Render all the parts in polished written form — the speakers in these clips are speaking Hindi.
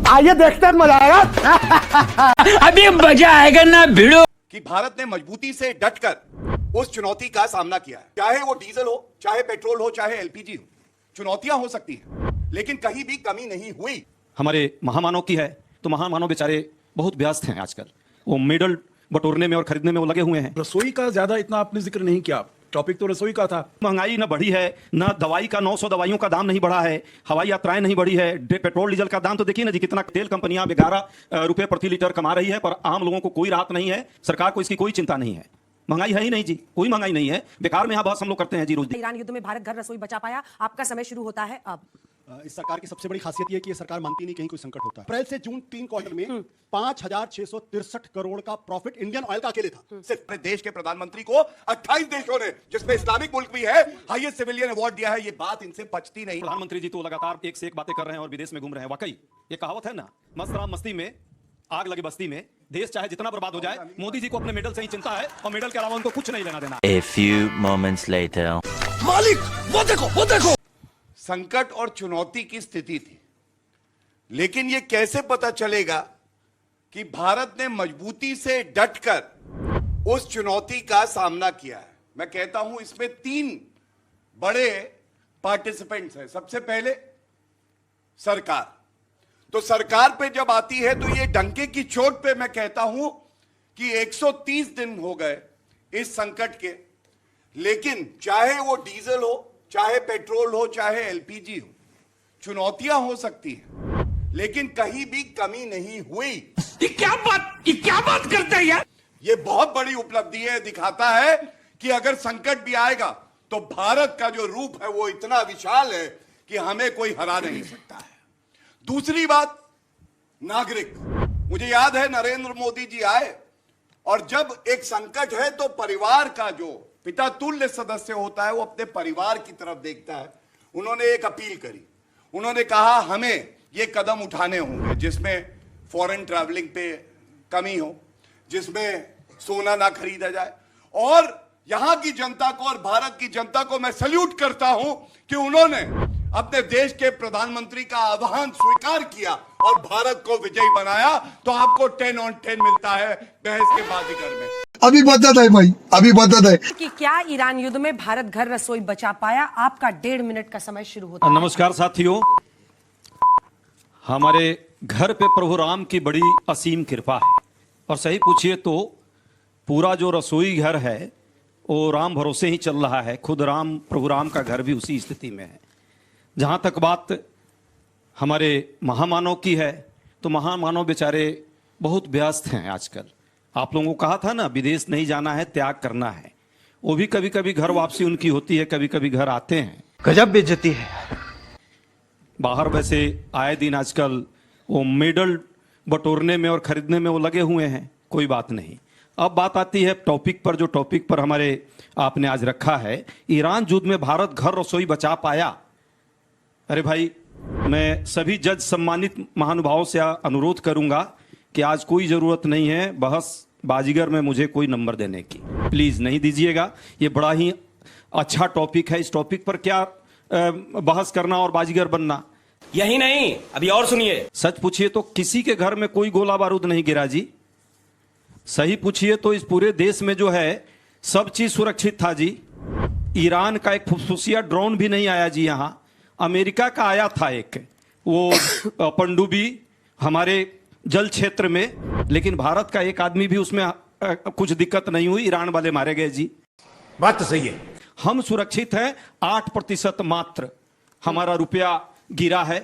आइए देखते हैं, मजा आएगा। अभी मजा आएगा ना भिड़ो। कि भारत ने मजबूती से डटकर उस चुनौती का सामना किया है, चाहे वो डीजल हो, चाहे पेट्रोल हो, चाहे एलपीजी हो। चुनौतियां हो सकती हैं, लेकिन कहीं भी कमी नहीं हुई। हमारे महामानव की है तो महामानव बेचारे बहुत व्यस्त हैं आजकल, वो मेडल बटोरने में और खरीदने में वो लगे हुए हैं। रसोई का ज्यादा इतना आपने जिक्र नहीं किया, टॉपिक तो रसोई का था। महंगाई ना बढ़ी है, ना दवाई का 900 दवाइयों का दाम नहीं बढ़ा है, हवाई यात्राएं नहीं बढ़ी है, पेट्रोल डीजल का दाम तो देखिए ना जी, कितना तेल कंपनियां 11 रुपए प्रति लीटर कमा रही है, पर आम लोगों को कोई राहत नहीं है। सरकार को इसकी कोई चिंता नहीं है। महंगाई है ही नहीं जी, कोई महंगाई नहीं है। बेकार में यहाँ बहस हम लोग करते हैं जी रोज। ईरान युद्ध में भारत घर रसोई बचा पाया। आपका समय शुरू होता है अब। इस सरकार की सबसे बड़ी खासियत यह है कि ये सरकार मानती नहीं कहीं कोई संकट होता है। अप्रैल से जून 3 क्वार्टर में 5,663 करोड़ का प्रॉफिट इंडियन ऑयल का अकेले था। सिर्फ अपने देश के प्रधानमंत्री को 28 देशों ने, जिसमें इस्लामिक मुल्क भी है, हाईएस्ट सिविलियन अवार्ड दिया है। ये बात इनसे पचती नहीं। प्रधानमंत्री जी तो लगातार एक से एक बातें कर रहे हैं और विदेश में घूम रहे हैं। वाकई ये कहावत है ना, मस्त राम मस्ती में आग लगे बस्ती में। देश चाहे जितना बर्बाद हो जाए, मोदी जी को अपने मेडल से ही चिंता है और मेडल के अलावा उनको कुछ नहीं लेना देना। A few moments later. मालिक वो देखो वो देखो। संकट और चुनौती की स्थिति थी, लेकिन यह कैसे पता चलेगा कि भारत ने मजबूती से डटकर उस चुनौती का सामना किया है? मैं कहता हूं इसमें 3 बड़े पार्टिसिपेंट्स हैं। सबसे पहले सरकार। तो सरकार पे जब आती है तो ये डंके की चोट पे मैं कहता हूं कि 130 दिन हो गए इस संकट के, लेकिन चाहे वो डीजल हो, चाहे पेट्रोल हो, चाहे एलपीजी हो, चुनौतियां हो सकती हैं, लेकिन कहीं भी कमी नहीं हुई। ये क्या बात करते हैं यार। ये बहुत बड़ी उपलब्धि है, दिखाता है कि अगर संकट भी आएगा तो भारत का जो रूप है वो इतना विशाल है कि हमें कोई हरा नहीं सकता है। दूसरी बात, नागरिक। मुझे याद है नरेंद्र मोदी जी आए और जब एक संकट है तो परिवार का जो पिता तुल्य सदस्य होता है वो अपने परिवार की तरफ देखता है। उन्होंने एक अपील करी, उन्होंने कहा हमें ये कदम उठाने होंगे जिसमें फॉरेन ट्रैवलिंग पे कमी हो, जिसमें सोना ना खरीदा जाए। और यहां की जनता को और भारत की जनता को मैं सैल्यूट करता हूं कि उन्होंने अपने देश के प्रधानमंत्री का आह्वान स्वीकार किया और भारत को विजयी बनाया। तो आपको 10 on 10 मिलता है बहस के बाजीगर में। अभी बदत है भाई, अभी बदत है कि क्या ईरान युद्ध में भारत घर रसोई बचा पाया? आपका 1.5 मिनट का समय शुरू होता है। नमस्कार साथियों, हमारे घर पे प्रभु राम की बड़ी असीम कृपा है। और सही पूछिए तो पूरा जो रसोई घर है वो राम भरोसे ही चल रहा है। खुद राम, प्रभु राम का घर भी उसी स्थिति में है। जहां तक बात हमारे महामानव की है तो महामानव बेचारे बहुत व्यस्त हैं आजकल। आप लोगों को कहा था ना, विदेश नहीं जाना है, त्याग करना है। वो भी कभी कभी घर वापसी उनकी होती है, कभी कभी घर आते हैं। गजब बेइज्जती है। बाहर वैसे आए दिन आजकल वो मेडल बटोरने में और खरीदने में वो लगे हुए हैं, कोई बात नहीं। अब बात आती है टॉपिक पर, जो टॉपिक पर हमारे आपने आज रखा है, ईरान युद्ध में भारत घर रसोई बचा पाया। अरे भाई, मैं सभी जज सम्मानित महानुभावों से अनुरोध करूंगा कि आज कोई जरूरत नहीं है बहस बाजीगर में मुझे कोई नंबर देने की, प्लीज नहीं दीजिएगा। ये बड़ा ही अच्छा टॉपिक है, इस टॉपिक पर क्या बहस करना और बाजीगर बनना। यही नहीं, अभी और सुनिए। सच पूछिए तो किसी के घर में कोई गोला बारूद नहीं गिरा जी। सही पूछिए तो इस पूरे देश में जो है सब चीज सुरक्षित था जी। ईरान का एक फुसफुसिया ड्रोन भी नहीं आया जी। यहाँ अमेरिका का आया था एक, वो पनडुब्बी हमारे जल क्षेत्र में, लेकिन भारत का एक आदमी भी उसमें कुछ दिक्कत नहीं हुई। ईरान वाले मारे गए जी। बात तो सही है। हम सुरक्षित हैं। 8% मात्र हमारा रुपया गिरा है,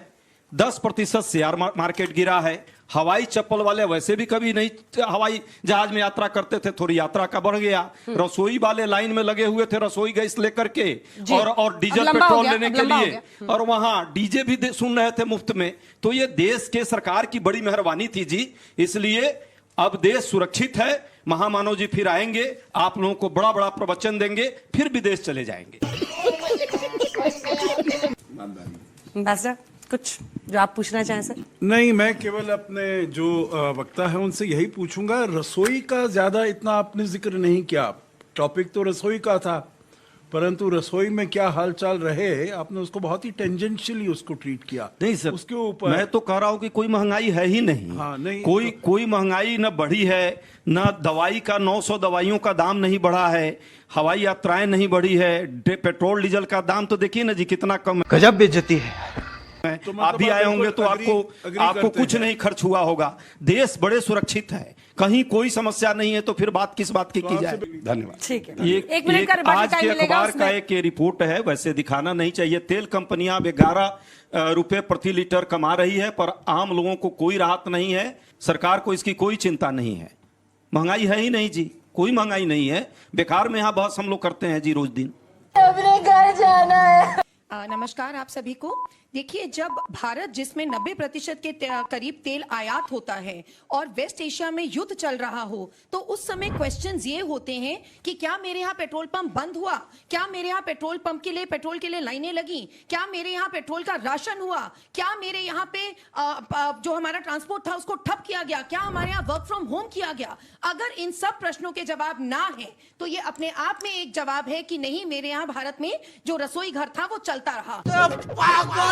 10% शेयर मार्केट गिरा है। हवाई चप्पल वाले वैसे भी कभी नहीं हवाई जहाज में यात्रा करते थे, थोड़ी यात्रा का बढ़ गया। रसोई वाले लाइन में लगे हुए थे रसोई गैस लेकर के और डीजल पेट्रोल लेने के लिए, और वहां डीजे भी सुन रहे थे मुफ्त में। तो ये देश के सरकार की बड़ी मेहरबानी थी जी। इसलिए अब देश सुरक्षित है। महामानव जी फिर आएंगे, आप लोगों को बड़ा बड़ा प्रवचन देंगे, फिर विदेश चले जाएंगे। कुछ जो आप पूछना चाहें सर? नहीं, मैं केवल अपने जो वक्ता है उनसे यही पूछूंगा, रसोई का ज्यादा इतना आपने जिक्र नहीं किया, टॉपिक तो रसोई का था। परंतु रसोई में क्या हालचाल रहे, आपने उसको बहुत ही टेंजेंशियली उसको ट्रीट किया। नहीं सर, उसके ऊपर मैं तो कह रहा हूं कि कोई महंगाई है ही नहीं। हाँ, नहीं, कोई महंगाई न बढ़ी है, न दवाई का 900 दवाइयों का दाम नहीं बढ़ा है, हवाई यात्राएं नहीं बढ़ी है, पेट्रोल डीजल का दाम तो देखिए ना जी कितना कम है। गजब बेइज्जती है। तो मतलब आप भी आए होंगे तो agree आपको करते कुछ हैं। नहीं खर्च हुआ होगा। देश बड़े सुरक्षित है, कहीं कोई समस्या नहीं है, तो फिर बात किस बात की जाए। धन्यवाद। ठीक है, ये एक मिनट का रिबॉटल आज के टाइम मिलेगा अखबार का उसमें। एक ये रिपोर्ट है, वैसे दिखाना नहीं चाहिए। तेल कंपनियां अब 11 रुपए प्रति लीटर कमा रही है, पर आम लोगों को कोई राहत नहीं है। सरकार को इसकी कोई चिंता नहीं है। महंगाई है ही नहीं जी, कोई महंगाई नहीं है। बेकार में यहाँ बहस हम लोग करते हैं जी रोज दिन। अपने घर जाना है। नमस्कार आप सभी को। देखिए, जब भारत जिसमें 90% के करीब तेल आयात होता है और वेस्ट एशिया में युद्ध चल रहा हो, तो उस समय क्वेश्चंस ये होते हैं कि क्या मेरे यहाँ पेट्रोल पंप बंद हुआ, क्या मेरे यहाँ पेट्रोल पंप के लिए पेट्रोल के लिए लाइनें लगी, क्या मेरे यहाँ पेट्रोल का राशन हुआ, क्या मेरे यहाँ पे जो हमारा ट्रांसपोर्ट था उसको ठप किया गया, क्या हमारे यहाँ वर्क फ्रॉम होम किया गया। अगर इन सब प्रश्नों के जवाब ना है तो ये अपने आप में एक जवाब है कि नहीं, मेरे यहाँ भारत में जो रसोई घर था वो चलता रहा।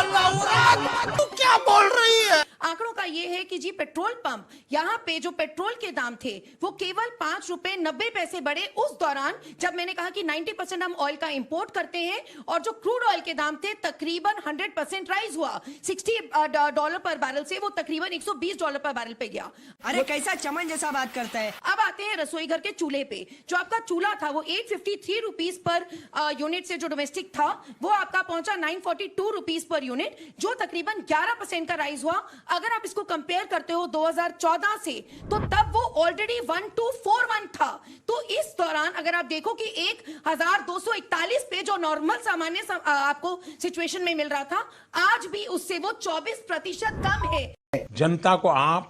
तू क्या बोल रही है? आंकड़ों का ये है कि जी पेट्रोल पंप यहाँ पे जो पेट्रोल के दाम थे वो केवल 5 रुपए 90 पैसे बढ़े उस दौरान, जब मैंने कहा कि 90% हम ऑयल का इंपोर्ट करते हैं, और जो क्रूड ऑयल के दाम थे तकरीबन 100% राइज हुआ। $60 पर बैरल से वो तकरीबन $120 पर बैरल पे गया। अरे कैसा चमन जैसा बात करता है। अब आते हैं रसोई घर के चूल्हे पे। जो आपका चूल्हा था वो 853 रुपीस पर यूनिट से जो डोमेस्टिक था वो आपका पहुंचा 942 रुपीस पर यूनिट, जो तकरीबन 11% का राइज हुआ। अगर आप इसको कंपेयर करते हो 2014 से, तो तब वो ऑलरेडी 1241 था। तो इस दौरान अगर आप देखो कि 1241 पे जो नॉर्मल सामान्य आपको सिचुएशन में मिल रहा था, आज भी उससे वो 24% कम है। जनता को आप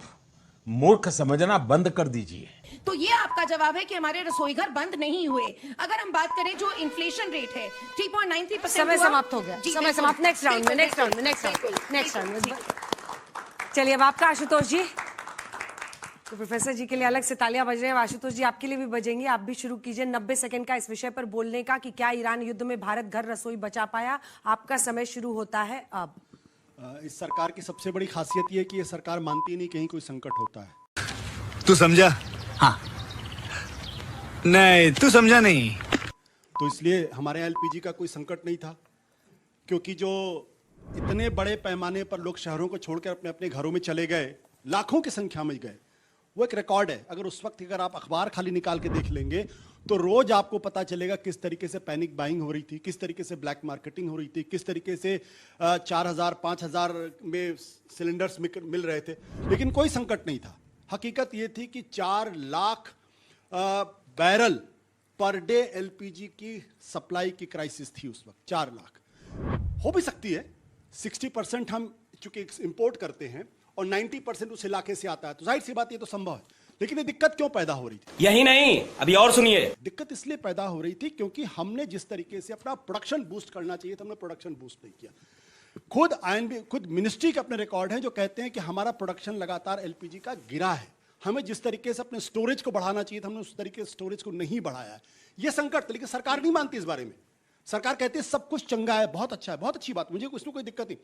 मूर्ख समझना बंद कर दीजिए। तो ये आपका जवाब है कि हमारे रसोई घर बंद नहीं हुए। अगर हम बात करें जो इन्फ्लेशन रेट है 3.93%। समय समाप्त हो गया, समय समाप्त। नेक्स्ट राउंड में। चलिए अब आपका आशुतोष जी। तो प्रोफेसर जी के लिए अलग से तालियां बज रहे हैं, आशुतोष जी आपके लिए भी बजेंगी। आप भी शुरू कीजिए 90 सेकंड का इस विषय पर बोलने का कि क्या ईरान युद्ध में भारत घर रसोई बचा पाया। आपका समय शुरू होता है अब। इस सरकार की सबसे बड़ी खासियत ये है कि ये सरकार मानती नहीं कहीं कोई संकट होता है। तू समझा? हाँ। नहीं, तू समझा नहीं। तो इसलिए हमारे एलपीजी का कोई संकट नहीं था, क्योंकि जो इतने बड़े पैमाने पर लोग शहरों को छोड़कर अपने अपने घरों में चले गए, लाखों की संख्या में गए, वो एक रिकॉर्ड है। अगर उस वक्त अगर आप अखबार खाली निकाल के देख लेंगे तो रोज आपको पता चलेगा किस तरीके से पैनिक बाइंग हो रही थी, किस तरीके से ब्लैक मार्केटिंग हो रही थी, किस तरीके से 4000 5000 में सिलेंडर्स मिल रहे थे, लेकिन कोई संकट नहीं था। हकीकत ये थी कि 4 lakh barrel per day LPG की सप्लाई की क्राइसिस थी उस वक्त। 4 लाख हो भी सकती है, 60% हम चूंकि इंपोर्ट करते हैं और 90% उस इलाके से आता है, तो जाहिर सी बात ये तो संभव है। लेकिन ये दिक्कत क्यों पैदा हो रही थी? यही नहीं, अभी और सुनिए। दिक्कत इसलिए पैदा हो रही थी क्योंकि हमने जिस तरीके से अपना प्रोडक्शन बूस्ट करना चाहिए था, हमने प्रोडक्शन बूस्ट नहीं किया। खुद मिनिस्ट्री के अपने रिकॉर्ड हैं जो कहते हैं कि हमारा प्रोडक्शन लगातार एलपीजी का गिरा है। हमें जिस तरीके से अपने स्टोरेज को बढ़ाना चाहिए था, हमने उस तरीके से स्टोरेज को नहीं बढ़ाया है। ये संकट, लेकिन सरकार नहीं मानती इस बारे में। सरकार कहती है सब कुछ चंगा है, बहुत अच्छा है, बहुत अच्छी बात, मुझे इसमें कोई दिक्कत नहीं।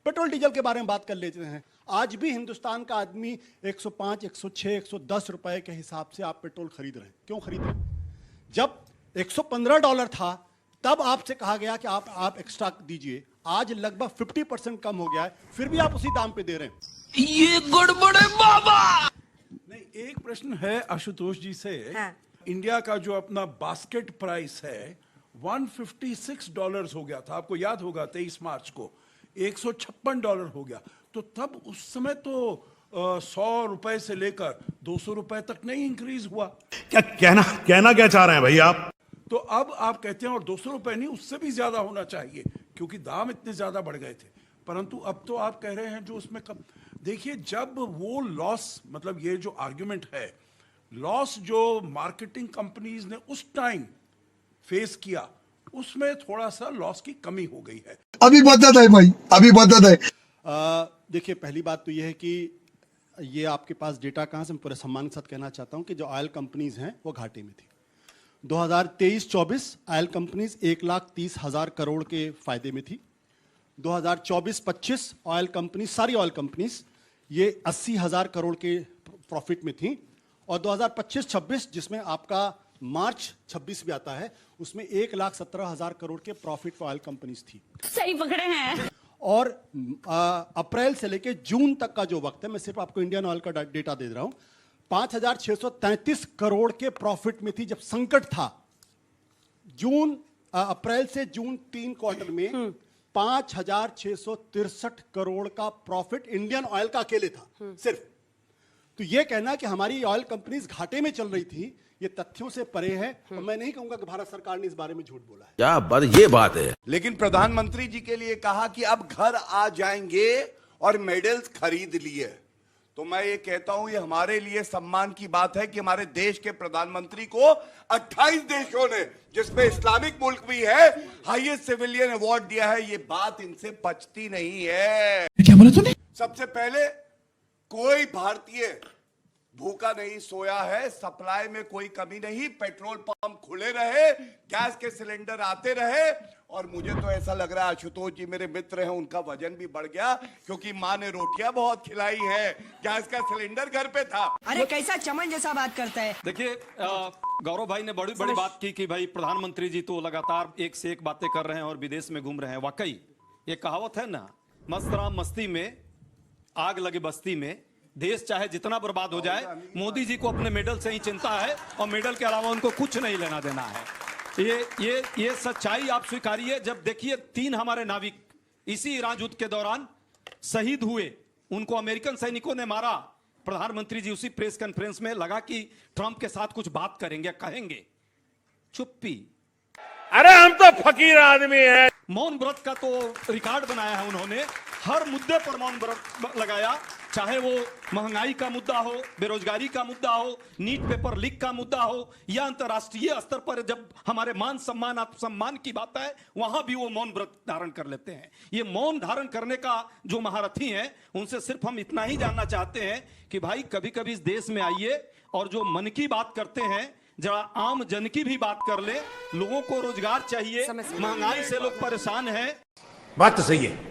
पेट्रोल डीजल के बारे में बात कर लेते हैं। आज भी हिंदुस्तान का आदमी 105, 106, 110 रुपए के हिसाब से आप पेट्रोल खरीद रहे हैं। क्यों खरीद रहे हैं? जब $115 था तब आपसे कहा गया कि आप एक्स्ट्रा दीजिए। आज लगभग 50% कम हो गया है, फिर भी आप उसी दाम पे दे रहे हैं। ये गड़बड़ है बाबा। नहीं, एक प्रश्न है आशुतोष जी से। हाँ। इंडिया का जो अपना बास्केट प्राइस है $156 हो गया था, आपको याद होगा 23 मार्च को $156 हो गया। तो तब उस समय तो 100 रुपए से लेकर 200 रुपए तक नहीं इंक्रीज हुआ। क्या कहना क्या चाह रहे हैं भाई आप? तो अब आप कहते हैं और 200 रुपए नहीं, उससे भी ज्यादा होना चाहिए, क्योंकि दाम इतने ज्यादा बढ़ गए थे। परंतु अब तो आप कह रहे हैं जो उसमें कम। देखिए, जब वो लॉस, मतलब ये जो आर्ग्यूमेंट है, लॉस जो मार्केटिंग कंपनीज ने उस टाइम फेस किया, उसमें थोड़ा सा लॉस की कमी हो गई है। अभी बदत है भाई, अभी बदत है। देखिए, पहली बात तो ये है कि ये आपके पास डेटा कहाँ से, मैं पूरे सम्मान के साथ कहना चाहता हूँ कि जो ऑयल कंपनीज हैं वो घाटे में थी। 2023-24 ऑयल कंपनीज 1,30,000 करोड़ के फायदे में थी। 2024-25 ऑयल कंपनी, सारी ऑयल कंपनीज ये 80,000 करोड़ के प्रॉफिट में थी। और 2025-26 जिसमें आपका मार्च 26 भी आता है, उसमें 1,17,000 करोड़ के प्रॉफिट फॉर ऑयल कंपनीज थी। सही पकड़े हैं। और अप्रैल से लेके जून तक का जो वक्त है, मैं सिर्फ आपको इंडियन ऑयल का डेटा दे रहा हूं, 5,633 करोड़ के प्रॉफिट में थी जब संकट था। अप्रैल से जून 3 क्वार्टर में 5,663 करोड़ का प्रॉफिट इंडियन ऑयल का अकेले था सिर्फ। तो ये कहना कि हमारी ऑयल कंपनीज घाटे में चल रही थी, ये तथ्यों से परे है। और मैं नहीं कहूंगा कि भारत सरकार ने इस बारे में झूठ बोला है। क्या बात, ये बात है। लेकिन प्रधानमंत्री जी के लिए कहा कि अब घर आ जाएंगे और मेडल्स खरीद लिए। तो मैं ये कहता हूं, ये हमारे लिए सम्मान की बात है कि हमारे देश के प्रधानमंत्री को 28 देशों ने, जिसमें इस्लामिक मुल्क भी है, हाईएस्ट सिविलियन अवार्ड दिया है। ये बात इनसे पचती नहीं है। क्या बोला तूने? सबसे पहले, कोई भारतीय भूखा नहीं सोया है। सप्लाई में कोई कमी नहीं, पेट्रोल पंप खुले रहे, गैस के सिलेंडर आते रहे। और मुझे तो ऐसा लग रहा है, आशुतोष जी मेरे मित्र हैं, उनका वजन भी बढ़ गया क्योंकि माँ ने रोटियां बहुत खिलाई है, गैस का सिलेंडर घर पे था। अरे कैसा चमन जैसा बात करता है। देखिए, गौरव भाई ने बड़ी बड़ी बात की कि भाई प्रधानमंत्री जी तो लगातार एक से एक बातें कर रहे हैं और विदेश में घूम रहे हैं। वाकई ये कहावत है ना, मस्त राम मस्ती में आग लगे बस्ती में। देश चाहे जितना बर्बाद हो जाए, मोदी जी को अपने मेडल से ही चिंता है और मेडल के अलावा उनको कुछ नहीं लेना देना है। ये सच्चाई आप स्वीकारिए। जब देखिए 3 हमारे नाविक इसी ईरान युद्ध के दौरान शहीद हुए, उनको अमेरिकन सैनिकों ने मारा। प्रधानमंत्री जी उसी प्रेस कॉन्फ्रेंस में लगा कि ट्रंप के साथ कुछ बात करेंगे, कहेंगे, चुप्पी। अरे हम तो फकीर आदमी है। मौन व्रत का तो रिकॉर्ड बनाया है उन्होंने। हर मुद्दे पर मौन व्रत लगाया, चाहे वो महंगाई का मुद्दा हो, बेरोजगारी का मुद्दा हो, नीट पेपर लीक का मुद्दा हो, या अंतर्राष्ट्रीय स्तर पर जब हमारे मान सम्मान आत्मसम्मान की बात है, वहां भी वो मौन व्रत धारण कर लेते हैं। ये मौन धारण करने का जो महारथी हैं, उनसे सिर्फ हम इतना ही जानना चाहते हैं कि भाई कभी कभी इस देश में आइए और जो मन की बात करते हैं, जरा आम जन की भी बात कर ले। लोगों को रोजगार चाहिए, महंगाई से लोग परेशान हैं। बात तो सही है।